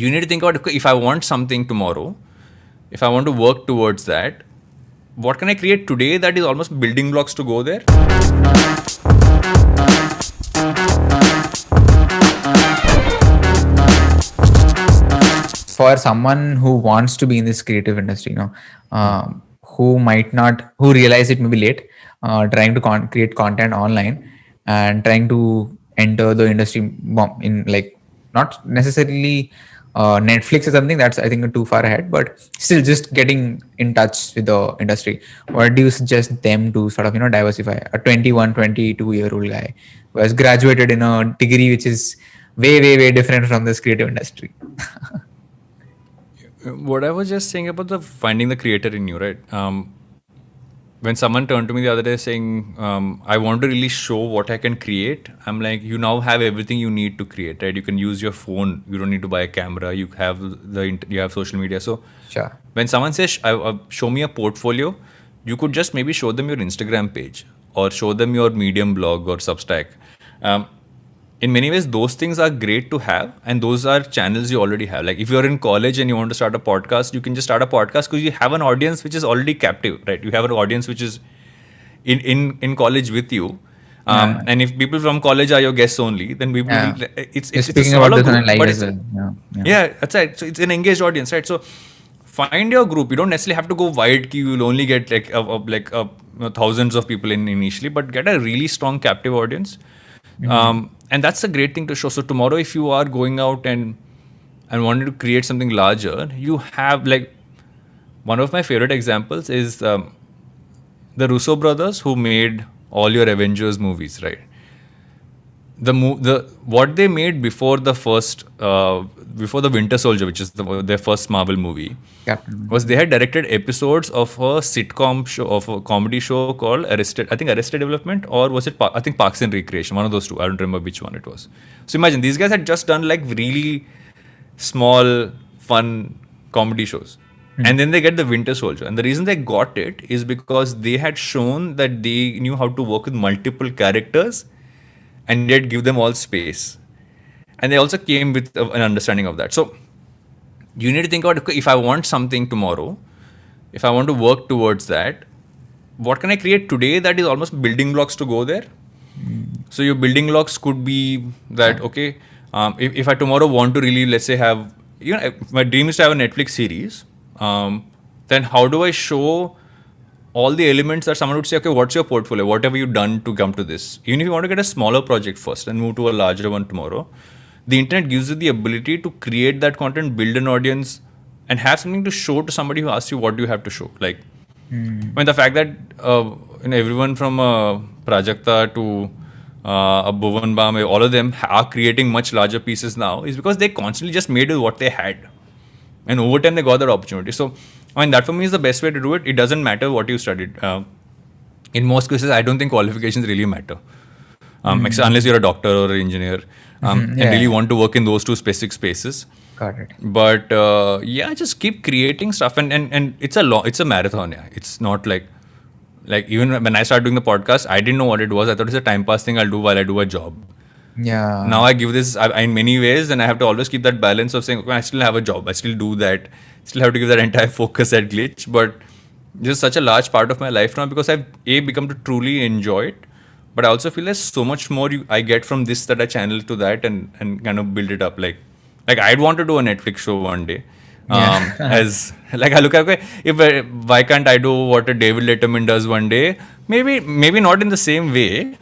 you need to think about, okay, if I want something tomorrow, if I want to work towards that, what can I create today that is almost building blocks to go there? For someone who wants to be in this creative industry, who realize it maybe late, trying to create content online and trying to enter the industry in like not necessarily Netflix or something, that's I think too far ahead, but still just getting in touch with the industry. What do you suggest them to sort of diversify? A 21, 22-year-old guy who has graduated in a degree which is way different from this creative industry. What I was just saying about the finding the creator in you, right? When someone turned to me the other day saying, I want to really show what I can create, I'm like, you now have everything you need to create, right? You can use your phone. You don't need to buy a camera. You have you have social media. So Sure. when someone says, show me a portfolio, you could just maybe show them your Instagram page or show them your Medium blog or Substack. In many ways, those things are great to have, and those are channels you already have. Like if you're in college and you want to start a podcast, you can just start a podcast because you have an audience which is already captive, right? You have an audience which is in college with you. And if people from college are your guests only, then people will, it's a speaking smaller about this on group, live but as it's well. yeah, that's right. So it's an engaged audience, right? So find your group. You don't necessarily have to go wide. You will only get like thousands of people in initially, but get a really strong captive audience. And that's a great thing to show. So tomorrow, if you are going out and wanted to create something larger, you have like one of my favorite examples is the Russo brothers who made all your Avengers movies, right? The what they made before the Winter Soldier, which is their first Marvel movie, was they had directed episodes of a sitcom show, of a comedy show called Arrested Development, or was it I think Parks and Recreation, one of those two. I don't remember which one it was. So imagine these guys had just done like really small fun comedy shows, and then they get the Winter Soldier, and the reason they got it is because they had shown that they knew how to work with multiple characters and yet give them all space. And they also came with an understanding of that. So you need to think about, okay, if I want something tomorrow, if I want to work towards that, what can I create today that is almost building blocks to go there? So your building blocks could be that, okay, if I tomorrow want to really, let's say, have, my dream is to have a Netflix series, then how do I show all the elements that someone would say, okay, what's your portfolio? What have you done to come to this? Even if you want to get a smaller project first and move to a larger one tomorrow, the internet gives you the ability to create that content, build an audience, and have something to show to somebody who asks you, what do you have to show? Like, when the fact that everyone from Prajakta to Bhuvan Bam, all of them are creating much larger pieces now is because they constantly just made with what they had. And over time, they got that opportunity. So, I mean, that for me is the best way to do it. It doesn't matter what you studied. In most cases, I don't think qualifications really matter. Unless you're a doctor or an engineer and really want to work in those two specific spaces. Got it. But just keep creating stuff. And it's a marathon. Yeah. It's not like even when I started doing the podcast, I didn't know what it was. I thought it's a time pass thing I'll do while I do a job. Yeah. Now I give this in many ways, and I have to always keep that balance of saying, okay, I still have a job, I still do that, still have to give that entire focus at Glitch, but this is such a large part of my life now because I've become to truly enjoy it, but I also feel there's so much more I get from this that I channel to that and kind of build it up. Like I'd want to do a Netflix show one day. As like I look at, okay, why can't I do what a David Letterman does one day? Maybe not in the same way.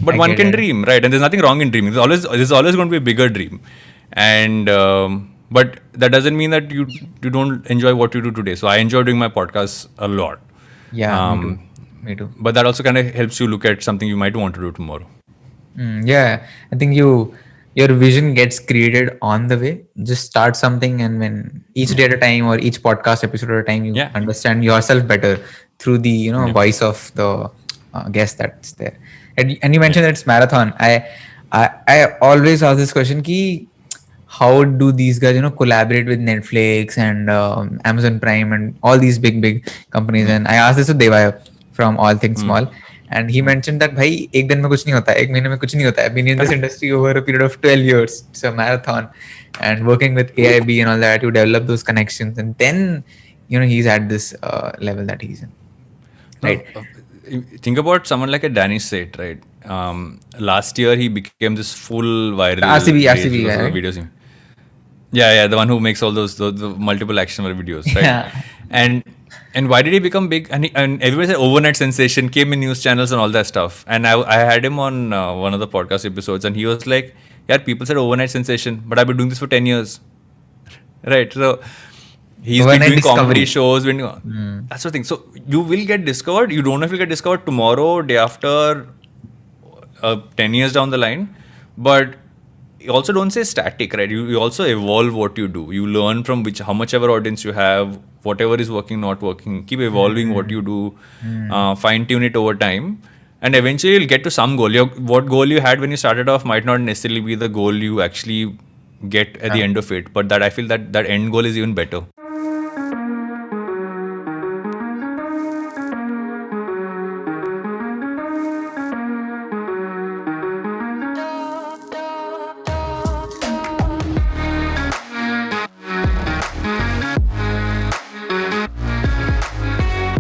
But one can dream, right? And there's nothing wrong in dreaming. There's always going to be a bigger dream, and but that doesn't mean that you don't enjoy what you do today. So I enjoy doing my podcast a lot. Yeah, me too. But that also kind of helps you look at something you might want to do tomorrow. Yeah, I think your vision gets created on the way. Just start something, and when each day at a time or each podcast episode at a time, you understand yourself better through the voice of the guest that's there. And you mentioned that it's marathon. I always ask this question: ki, how do these guys collaborate with Netflix and Amazon Prime and all these big companies? And I asked this to Devaya from All Things Small, and he mentioned that भाई एक दिन में कुछ नहीं होता, एक महीने में कुछ नहीं होता. I've been in this industry over a period of 12 years. It's a marathon, and working with AIB and all that, you develop those connections, and then he's at this level that he's in. Right. No, think about someone like a Danish Seth, right? Last year he became this full viral RCB rage guy, because of right? the videos. Yeah, the one who makes all those the multiple actionable videos, right? Yeah. And why did he become big? And everybody said overnight sensation, came in news channels and all that stuff. And I had him on one of the podcast episodes, and he was like, "Yeah, people said overnight sensation, but I've been doing this for 10 years, right?" So he's Overnight been doing comedy discovery. shows. That's the thing. So you will get discovered. You don't know if you'll get discovered tomorrow, day after, 10 years down the line, but you also don't say static, right? You also evolve what you do. You learn from how much ever audience you have, whatever is working, not working. Keep evolving what you do, fine tune it over time, and eventually you'll get to some goal. What goal you had when you started off might not necessarily be the goal you actually get at the end of it, but that I feel that end goal is even better.